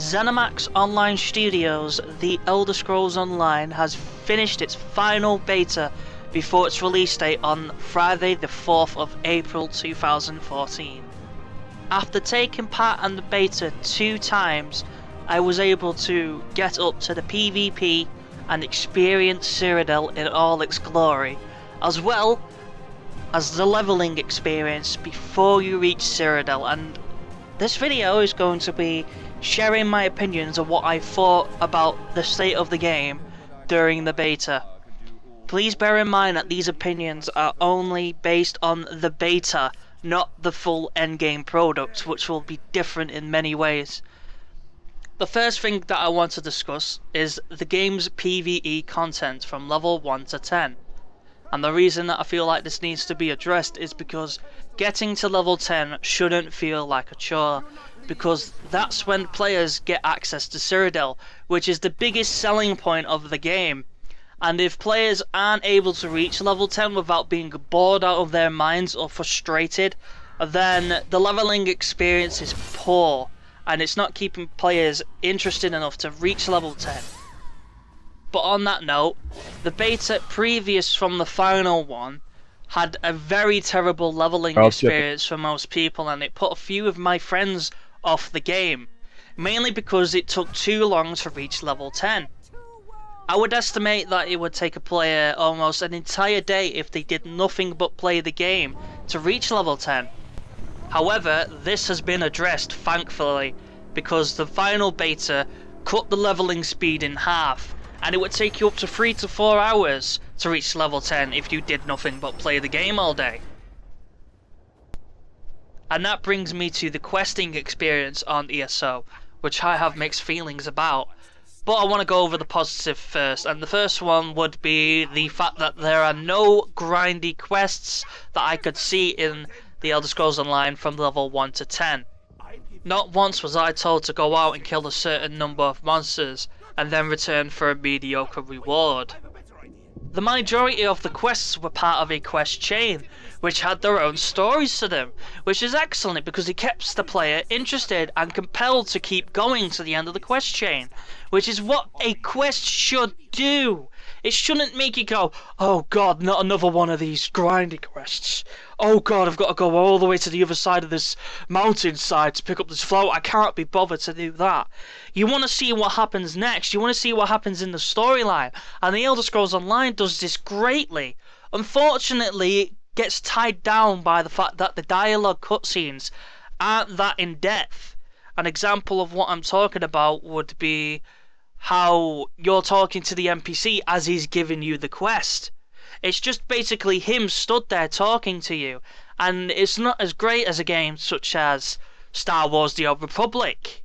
ZeniMax Online Studios' The Elder Scrolls Online has finished its final beta before its release date on Friday the 4th of April 2014. After taking part in the beta 2 times, I was able to get up to the PvP and experience Cyrodiil in all its glory, as well as the leveling experience before you reach Cyrodiil, and this video is going to be sharing my opinions of what I thought about the state of the game during the beta. Please bear in mind that these opinions are only based on the beta, not the full endgame product, which will be different in many ways. The first thing that I want to discuss is the game's PvE content from level 1 to 10. And the reason that I feel like this needs to be addressed is because getting to level 10 shouldn't feel like a chore, because that's when players get access to Cyrodiil, which is the biggest selling point of the game. And if players aren't able to reach level 10 without being bored out of their minds or frustrated, then the leveling experience is poor, and it's not keeping players interested enough to reach level 10. But on that note, the beta previous from the final one had a very terrible leveling experience for most people, and it put a few of my friends off the game, mainly because it took too long to reach level 10. I would estimate that it would take a player almost an entire day if they did nothing but play the game to reach level 10. However, this has been addressed thankfully, because the final beta cut the leveling speed in half, and it would take you up to 3 to 4 hours to reach level 10 if you did nothing but play the game all day. And that brings me to the questing experience on ESO, which I have mixed feelings about. But I want to go over the positive first, and the first one would be the fact that there are no grindy quests that I could see in The Elder Scrolls Online from level 1 to 10. Not once was I told to go out and kill a certain number of monsters, and then return for a mediocre reward. The majority of the quests were part of a quest chain, which had their own stories to them, which is excellent because it keeps the player interested and compelled to keep going to the end of the quest chain, which is what a quest should do. It shouldn't make you go, oh god, not another one of these grindy quests. Oh god, I've got to go all the way to the other side of this mountainside to pick up this float. I can't be bothered to do that. You want to see what happens next. You want to see what happens in the storyline. And The Elder Scrolls Online does this greatly. Unfortunately, it gets tied down by the fact that the dialogue cutscenes aren't that in depth. An example of what I'm talking about would be how you're talking to the NPC as he's giving you the quest. It's just basically him stood there talking to you, and it's not as great as a game such as Star Wars The Old Republic.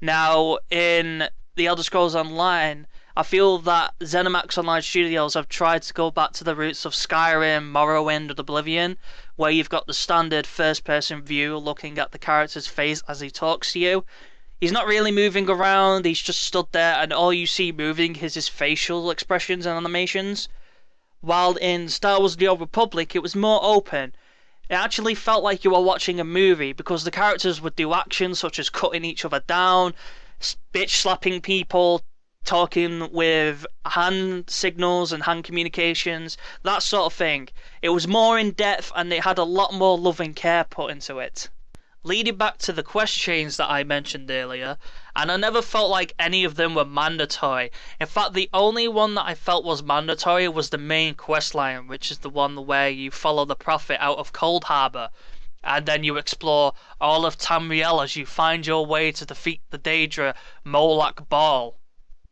Now, in The Elder Scrolls Online, I feel that ZeniMax Online Studios have tried to go back to the roots of Skyrim, Morrowind, and Oblivion, where you've got the standard first-person view looking at the character's face as he talks to you. He's not really moving around, he's just stood there, and all you see moving is his facial expressions and animations. While in Star Wars The Old Republic, it was more open. It actually felt like you were watching a movie, because the characters would do actions such as cutting each other down, bitch slapping people, talking with hand signals and hand communications, that sort of thing. It was more in depth, and it had a lot more love and care put into it. Leading back to the quest chains that I mentioned earlier, and I never felt like any of them were mandatory. In fact, the only one that I felt was mandatory was the main quest line, which is the one where you follow the Prophet out of Cold Harbor, and then you explore all of Tamriel as you find your way to defeat the Daedra Molak Ball.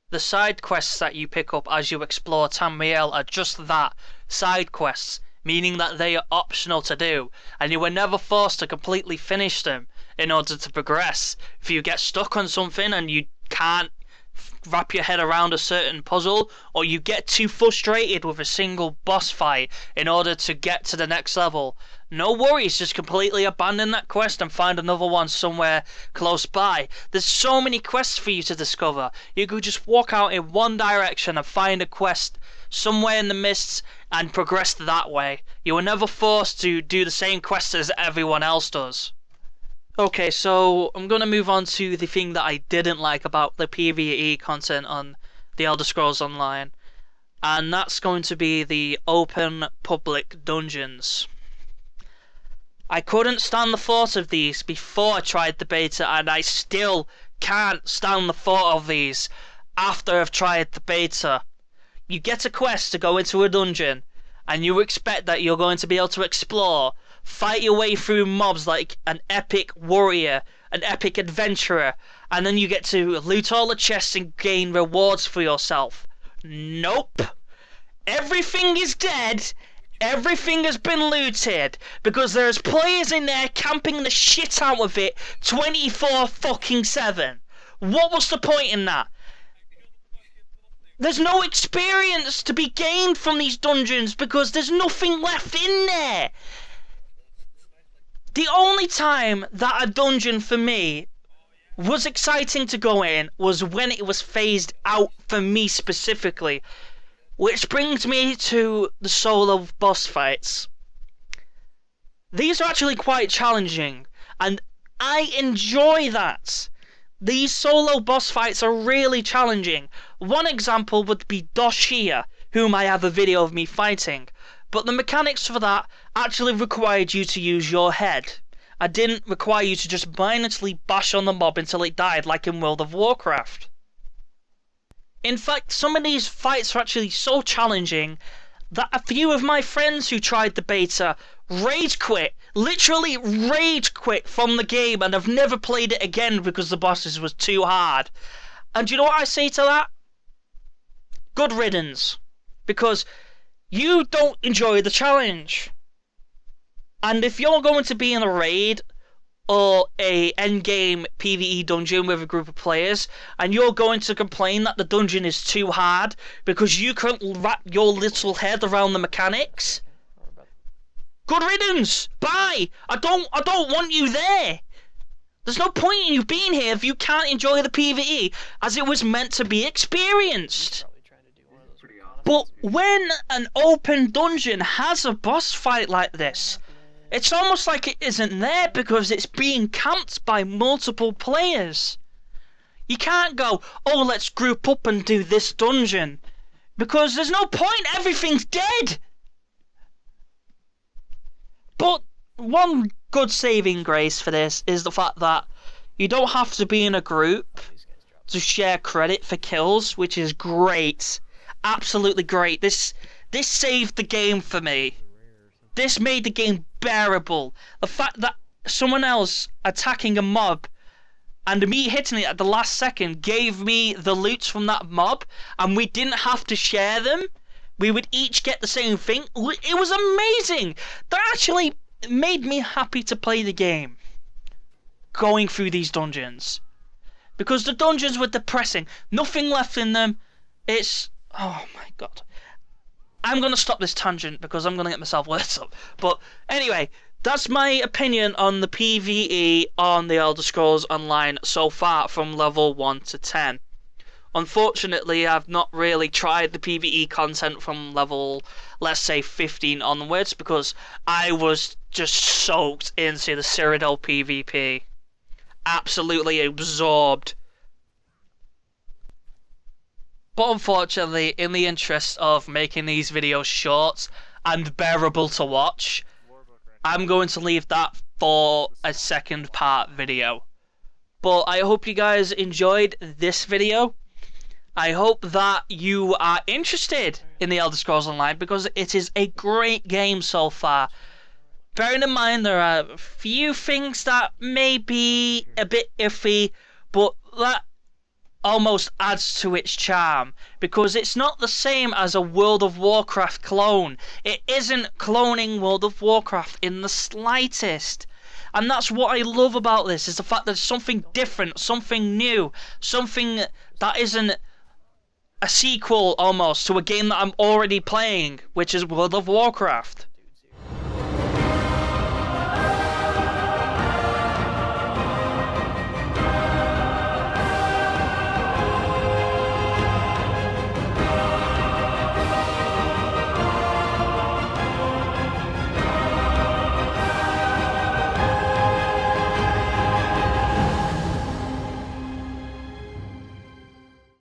The side quests that you pick up as you explore Tamriel are just that, side quests, meaning that they are optional to do, and you are never forced to completely finish them in order to progress. If you get stuck on something and you can't wrap your head around a certain puzzle, or you get too frustrated with a single boss fight in order to get to the next level, no worries, just completely abandon that quest and find another one somewhere close by. There's so many quests for you to discover. You could just walk out in one direction and find a quest somewhere in the mists and progress that way. You are never forced to do the same quests as everyone else does. Okay, so I'm gonna move on to the thing that I didn't like about the PvE content on the Elder Scrolls Online, and that's going to be the open public dungeons. I couldn't stand the thought of these before I tried the beta, and I still can't stand the thought of these after I've tried the beta. You get a quest to go into a dungeon, and you expect that you're going to be able to explore, fight your way through mobs like an epic warrior, an epic adventurer, and then you get to loot all the chests and gain rewards for yourself. Nope. Everything is dead. Everything has been looted because there's players in there camping the shit out of it 24 fucking 7. What was the point in that? There's no experience to be gained from these dungeons because there's nothing left in there. The only time that a dungeon for me was exciting to go in was when it was phased out for me specifically. Which brings me to the solo boss fights. These are actually quite challenging, and I enjoy that. These solo boss fights are really challenging. One example would be Doshia, whom I have a video of me fighting, but the mechanics for that actually required you to use your head. I didn't require you to just mindlessly bash on the mob until it died like in World of Warcraft. In fact, some of these fights are actually so challenging that a few of my friends who tried the beta rage quit, literally rage quit from the game, and have never played it again because the bosses was too hard. And do you know what I say to that? Good riddance. Because you don't enjoy the challenge. And if you're going to be in a raid or a endgame PvE dungeon with a group of players, and you're going to complain that the dungeon is too hard because you can't wrap your little head around the mechanics, good riddance. Bye. I don't want you there. There's no point in you being here if you can't enjoy the PvE as it was meant to be experienced. But when an open dungeon has a boss fight like this, it's almost like it isn't there because it's being camped by multiple players. You can't go, oh, let's group up and do this dungeon, because there's no point, everything's dead. But one good saving grace for this is the fact that you don't have to be in a group to share credit for kills, which is great. Absolutely great. This saved the game for me. This made the game bearable. The fact that someone else attacking a mob and me hitting it at the last second gave me the loot from that mob, and we didn't have to share them. We would each get the same thing. It was amazing. That actually made me happy to play the game. Going through these dungeons. Because the dungeons were depressing. Nothing left in them. It's... oh my god. I'm going to stop this tangent because I'm going to get myself worked up. But anyway, that's my opinion on the PvE on the Elder Scrolls Online so far from level 1 to 10. Unfortunately, I've not really tried the PvE content from level, let's say, 15 onwards because I was just soaked into the Cyrodiil PvP. Absolutely absorbed. But unfortunately, in the interest of making these videos short and bearable to watch, I'm going to leave that for a second part video. But I hope you guys enjoyed this video. I hope that you are interested in the Elder Scrolls Online because it is a great game so far. Bearing in mind there are a few things that may be a bit iffy, but that almost adds to its charm because it's not the same as a World of Warcraft clone. It isn't cloning World of Warcraft in the slightest. And that's what I love about this, is the fact that it's something different, something new, something that isn't a sequel almost to a game that I'm already playing, which is World of Warcraft.